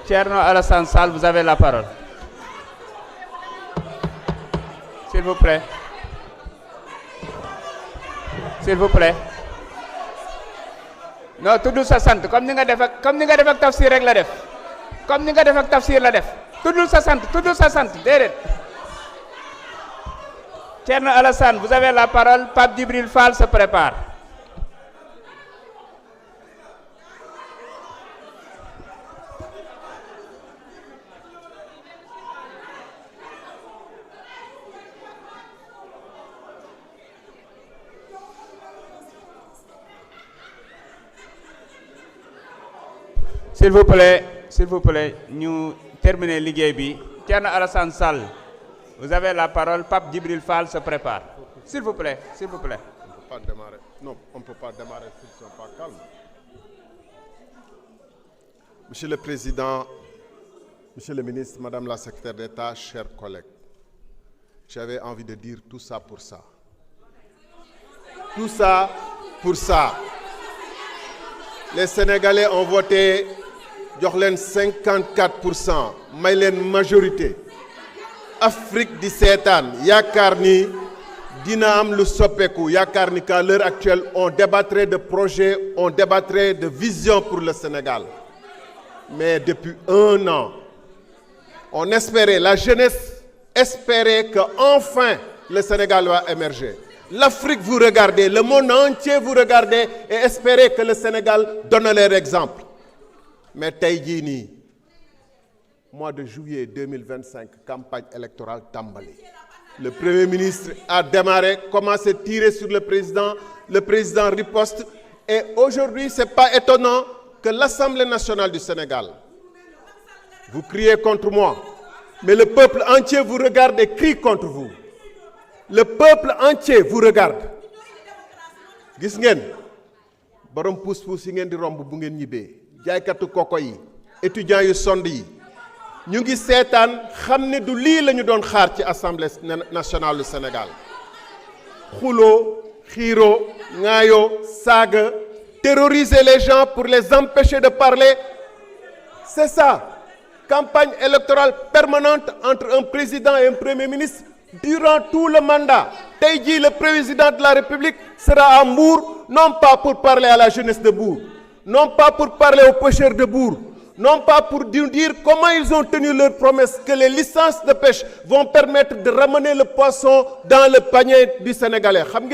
Thierno Alassane Sall, vous avez la parole. S'il vous plaît. S'il vous plaît. Non, tuddul sa sant comme ni nga def ak tafsir rek la def. Comme ni nga def ak tafsir la def. Tuddul sa sant déedéet. Thierno Alassane, vous avez la parole. Pape Djibril Fall se prépare. S'il vous plaît, ñu terminer liggéey bi. Thierno Alassane Sall, vous avez la parole. Pape Djibril Fall se prépare. S'il vous plaît. On ne peut pas démarrer. Non, on ne peut pas démarrer s'ils ne sont pas calmes. Monsieur le Président, Monsieur le Ministre, Madame la Secrétaire d'État, chers collègues, j'avais envie de dire tout ça pour ça. Tout ça pour ça. Les Sénégalais ont voté jox leen 54%, may leen majorité. Afrique di seetaan yaakaar ni dina am lu soppeeku, yaakaar ni qu'à l'heure actuelle on débattrait de projets, on débattrait de vision pour le Sénégal. Mais depuis 1 an, on espérait, la jeunesse espérait que enfin le Sénégal va émerger. L'Afrique vous regardez, le monde entier vous regardez et espérait que le Sénégal donne leur exemple. Mais tey jii nii mois de juillet 2025 campagne électorale tàmbali. Le Premier ministre a démarré, commencé à tirer sur le président riposte et aujourd'hui c'est pas étonnant que l'Assemblée nationale du Sénégal, vous criez contre moi, mais le peuple entier vous regarde et crie contre vous. Le peuple entier vous regarde. Gis ngeen borom puus-puus yi ngeen di romb bu ngeen ñibbee, jaaykatu koko yi, étudiants yu sond yi, ñu ngi seetaan xam ne du lii la ñu doon xaar ci Assemblée nationale du Sénégal. Xuloo, xiiroo, ŋaayoo, saaga, terroriser les gens pour les empêcher de parler, c'est ça. Campagne électorale permanente entre un président et un premier ministre durant tout le mandat. Tey jii le président de la République sera à Mbour, non pas pour parler à la jeunesse de Mbour, non pas pour parler aux pêcheurs de Mbour, non pas pour dire comment ils ont tenu leur promesse que les licences de pêche vont permettre de ramener le poisson dans le panier du Sénégalais. xam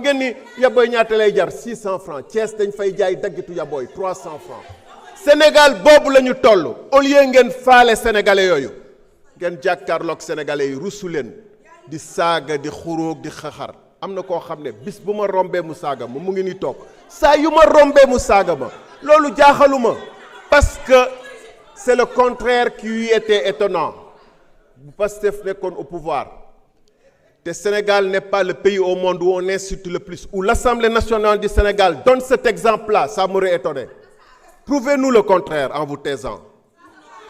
ngeen ni yaboy ñaata lay jar 600 francs. Thiès dañ fay jaay daggitu yaboy 300 francs. Sénégal boobu la ñu toll au lieu ngeen faale sénégalais yooyu ngeen jàkkaarloog sénégalais yi rusu leen di saaga di xuróog di xaxar. am na koo xam ne bis bu ma rombee mu saaga ma mu ngi ni toog saa yu ma rombee mu saaga ma loolu jaaxaluma parce que c'est le contraire qui était étonnant. bu Pastef nekkoon au pouvoir te Sénégal n'est pas le pays au monde où on insulte le plus, où l'Assemblée nationale du Sénégal donne cet exemple-là, ça m'aurait étonné. Prouvez-nous le contraire en vous taisant.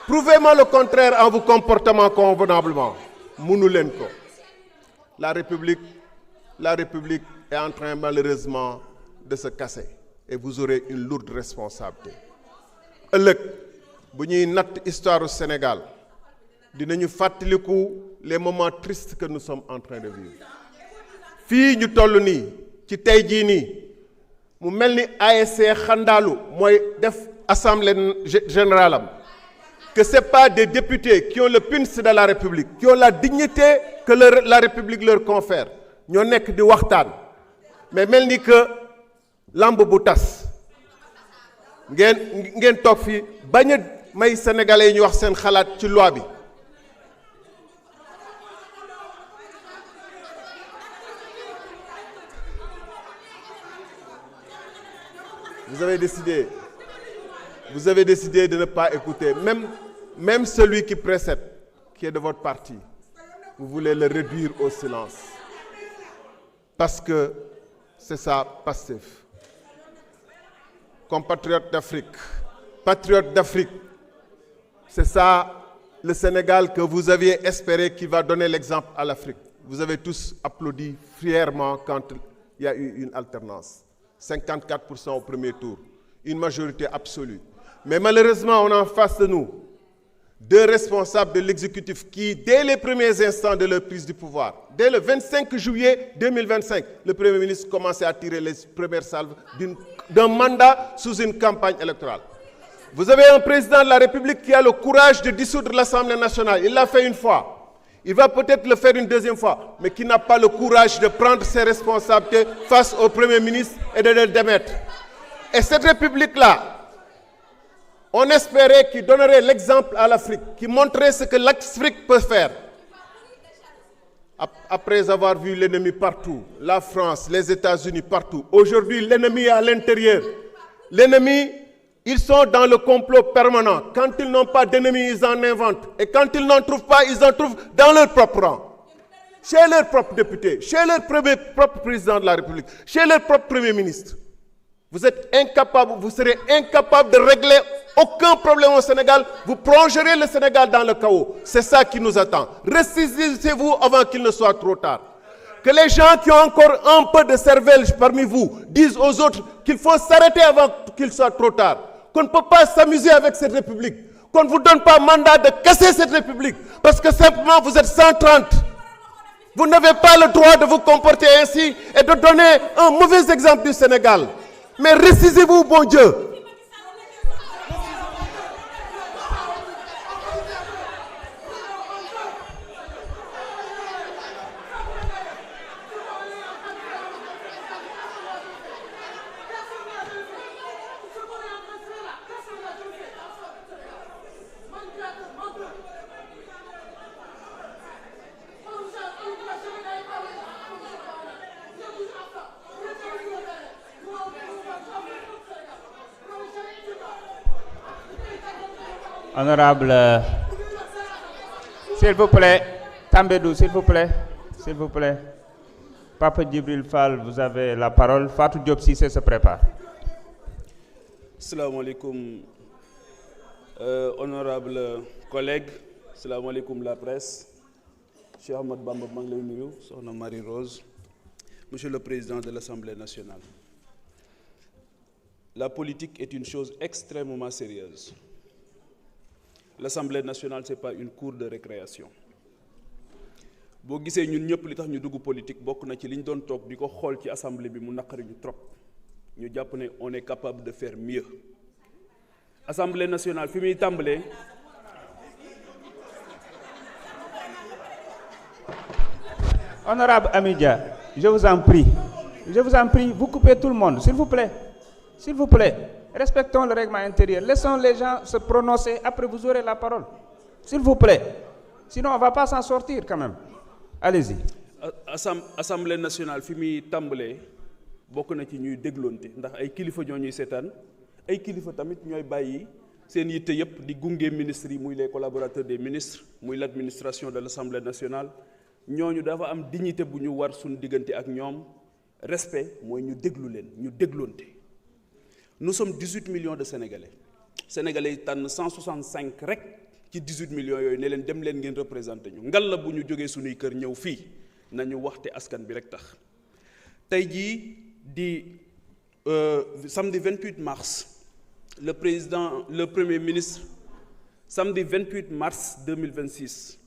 Prouvez-moi le contraire en vous comportant convenablement. Munu leen ko. La République est en train malheureusement de se casser et vous aurez une lourde responsabilité. Ëllëg bu ñuy natt histoire du Sénégal dinañu fàttaliku les moments tristes que nous sommes en train de vivre. Fii ñu toll nii ci tey jii nii mu mel ni ASC xandaalu mooy def assemblée générale am que c'est pas des députés qui ont le punch de la République, qui ont la dignité que la République leur confère ñoo nekk di waxtaan mais mel ni que lamb bu tas ngeen toog fii bañ a may sénégalais yi ñu wax seen xalaat ci loi bi. Vous avez décidé de ne pas écouter. Même celui qui précède, qui est de votre parti, vous voulez le réduire au silence. Parce que c'est ça, Pastef. Compatriotes d'Afrique, patriotes d'Afrique, c'est ça le Sénégal que vous aviez espéré qui va donner l'exemple à l'Afrique. Vous avez tous applaudi fièrement quand il y a eu une alternance. 54% au premier tour, une majorité absolue. Mais malheureusement, on a en face de nous deux responsables de l'exécutif qui, dès les premiers instants de leur prise du pouvoir, dès le 25 juillet 2025, le Premier ministre commençait à tirer les premières salves d'un mandat sous une campagne électorale. Vous avez un président de la République qui a le courage de dissoudre l'Assemblée nationale. Il l'a fait une fois. Il va peut-être le faire une deuxième fois, mais qui n'a pas le courage de prendre ses responsabilités face au Premier ministre et de le démettre. Et cette République-là, on espérait qu'il donnerait l'exemple à l'Afrique, qui montrait ce que l'Afrique peut faire. Après avoir vu l'ennemi partout, la France, les États-Unis partout, aujourd'hui l'ennemi est à l'intérieur. L'ennemi, ils sont dans le complot permanent. Quand ils n'ont pas d'ennemis, ils en inventent. Et quand ils n'en trouvent pas, ils en trouvent dans leur propre rang. Chez leur propre député, chez leur propre président de la République, chez leur propre Premier ministre. Vous êtes incapable, vous serez incapable de régler aucun problème au Sénégal. Vous plongerez le Sénégal dans le chaos. C'est ça qui nous attend. Ressaisissez-vous avant qu'il ne soit trop tard. Que les gens qui ont encore un peu de cervelle parmi vous disent aux autres qu'il faut s'arrêter avant qu'il soit trop tard. Qu'on ne peut pas s'amuser avec cette République. Qu'on ne vous donne pas mandat de casser cette République. Parce que simplement vous êtes 130. Vous n'avez pas le droit de vous comporter ainsi et de donner un mauvais exemple du Sénégal. Mais ressaisissez-vous, bon Dieu. Honorable, s'il vous plaît, Tambédou, s'il vous plaît, s'il vous plaît. Papa Djibril Fall, vous avez la parole. Fatou Diop Cissé se prépare. Assalamu alaikum, honorable collègues, assalamu alaikum la presse, Cheikh Ahmad Bamba Mangleuniou, Sohna Marie-Rose, Monsieur le Président de l'Assemblée nationale. La politique est une chose extrêmement sérieuse. L'Assemblée nationale, ce n'est pas une cour de récréation. Si vous voyez, nous sommes tous les gens politique, nous sommes tous les gens qui sont dans l'Assemblée, nous trop. On est capable de faire mieux. L'Assemblée nationale, Fimi Tamblé. Honorable Amidia, je vous en prie, vous coupez tout le monde, s'il vous plaît. S'il vous plaît, respectons le règlement intérieur. Laissons les gens se prononcer, après vous aurez la parole. S'il vous plaît. Sinon, on ne va pas s'en sortir quand même. Allez-y. Assemblée nationale, Fimi Tamblé, bokk na ci ñuy déglonté ndax ay kilifa ñoo ñuy sétane ay kilifa tamit ñoy bayyi seen yitte yépp di gungé ministres yi muy les collaborateurs des ministres muy l'administration de l'Assemblée nationale ñooñu dafa am dignité bu ñu war suñu diggante ak ñoom respect mooy ñu déglu leen ñu déglonté. Nous sommes 18 millions de Sénégalais. Sénégalais yi tànn 165 rek ci 18 millions yooyu ne leen dem leen ngeen représenté ñu ngal la bu ñu jógee suñuy kër ñëw fii nañu waxte askan bi rek tax tey jii di samedi 28 mars le premier ministre samedi 28 mars 2026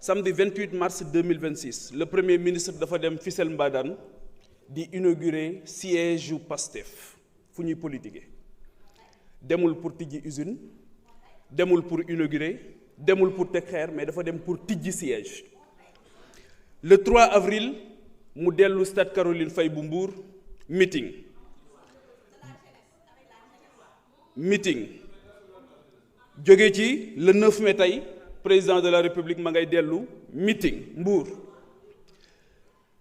samedi 28 mars 2026 le premier ministre dafa dem Fissel Mbadane di inaugurer siège yu Pastef fu ñuy politiquer demul pour tijji usine demul pour inaugurer demul pour teg xeer mais dafa dem pour tijji siège le 3 avril mu dellu stade Caroline Faye bu Mbour meeting jóge ci le 9 mai tey président de la République ma ngay dellu meeting Mbour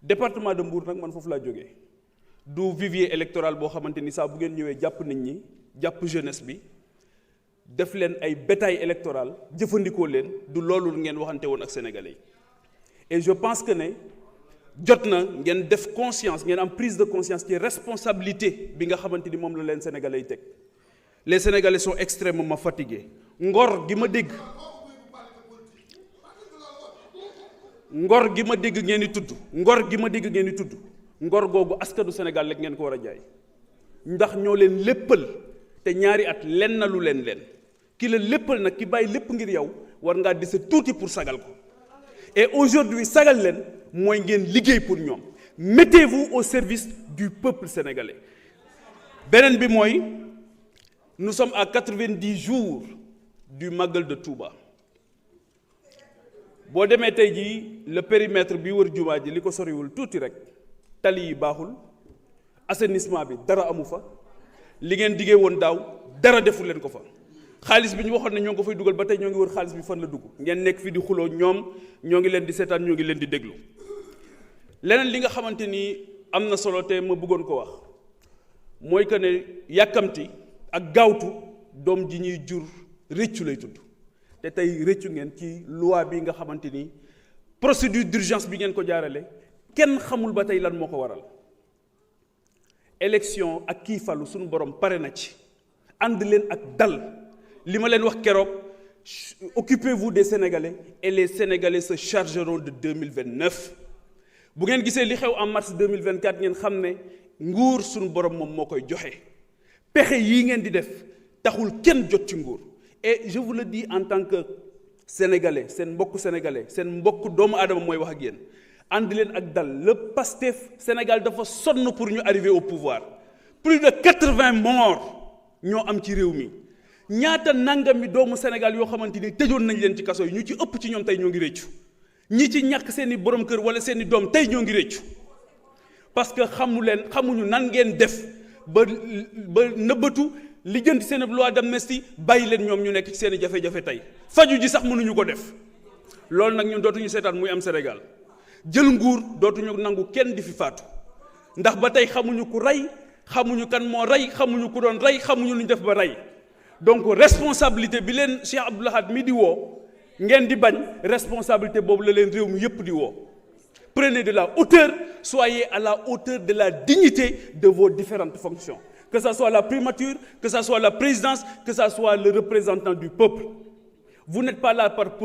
département de Mbour nag man foofu laa jógee du vivier électoral boo xamante ni saa bu ngeen ñëwee jàpp nit ñi jàpp jeunesse bi def leen ay bétail électoral jëfandikoo leen du loolu ngeen waxante woon ak sénégalais yi et je pense que ne jot na ngeen def conscience ngeen am prise de conscience ci responsabilité bi nga xamante ni moom la leen sénégalais yi teg les sénégalais sont extrêmement fatigués ngor gi ma dégg ngeen di tudd ngor googu askanu Sénégal rek ngeen ko war a jaay ndax ñoo leen léppal te ñaari at len na lu leen ki la léppal nag ki bàyyi lépp ngir yow war ngaa dese tuuti pour sagal ko et aujourd'hui sagal leen mooy ngeen liggéey pour ñoom. Mettez-vous au service du peuple sénégalais. beneen bi mooy nous sommes à 90 jours du Magal de Touba boo demee tey jii le périmètre bi wër jumaa ji li ko soriwul tuuti rek tali yi baaxul assainissement bi dara amu fa li ngeen diggee woon daaw dara deful leen ko fa xaalis bi ñu waxoon ne ñoo ngi ko fay dugal ba tey ñoo ngi wër xaalis bi fan la dugg ngeen nekk fi di xuloo ñoom ñoo ngi leen di seetaan ñoo ngi leen di déglu. leneen li nga xamante ni am na solo te ma bëggoon ko wax mooy que ne yàkkamti ak gaawtu doom ji ñuy jur rëccu lay tudd te tey rëccu ngeen ci loi bi nga xamante ni procédure d'urgence bi ngeen ko jaarale kenn xamul ba tey lan moo ko waral. élection ak kii falu suñu borom pare na ci ànd leen ak dal li ma leen wax keroog occupez-vous des Sénégalais et les Sénégalais se chargeront de 2029. bu ngeen gisee li xew en mars 2024 ngeen xam ne nguur suñu borom moom moo koy joxe pexe yii ngeen di def taxul kenn jot ci nguur et je vous le dis en tant que sénégalais seen mbokk doomu aadama mooy wax ak yéen ànd leen ak dal le Pastef Sénégal dafa sonn pour ñu arriver au pouvoir plus de 80 morts ñoo am ci réew mi ñaata nangami doomu Sénégal yoo xamante ni tëjoon nañ leen ci kaso yi ñu ci ëpp ci ñoom tey ñoo ngi réccu ñi ci ñàkk seeni borom kër wala seeni doom tey ñoo ngi réccu parce que xamuñu nan ngeen def ba nëbbatu lijjanti seen loi d'amnistie bàyyi leen ñoom ñu nekk ci seeni jafe-jafe tey faju ji sax mënuñu ko def loolu nag ñun dootuñu seetaan muy am Sénégal jël nguur dootuñu nangu kenn di fi faatu ndax ba tey xamuñu ku rey xamuñu kan moo rey xamuñu ku doon rey xamuñu lu ñu def ba rey donc responsabilité bi leen Cheikh Abdou Lahad mi di woo ngeen di bañ responsabilité boobu la leen réew mi yépp di woo prenez de la hauteur soyez à la hauteur de la dignité de vos différentes fonctions que ça soit la primature que ça soit la présidence que ça soit le représentant du peuple vous n'êtes pas là par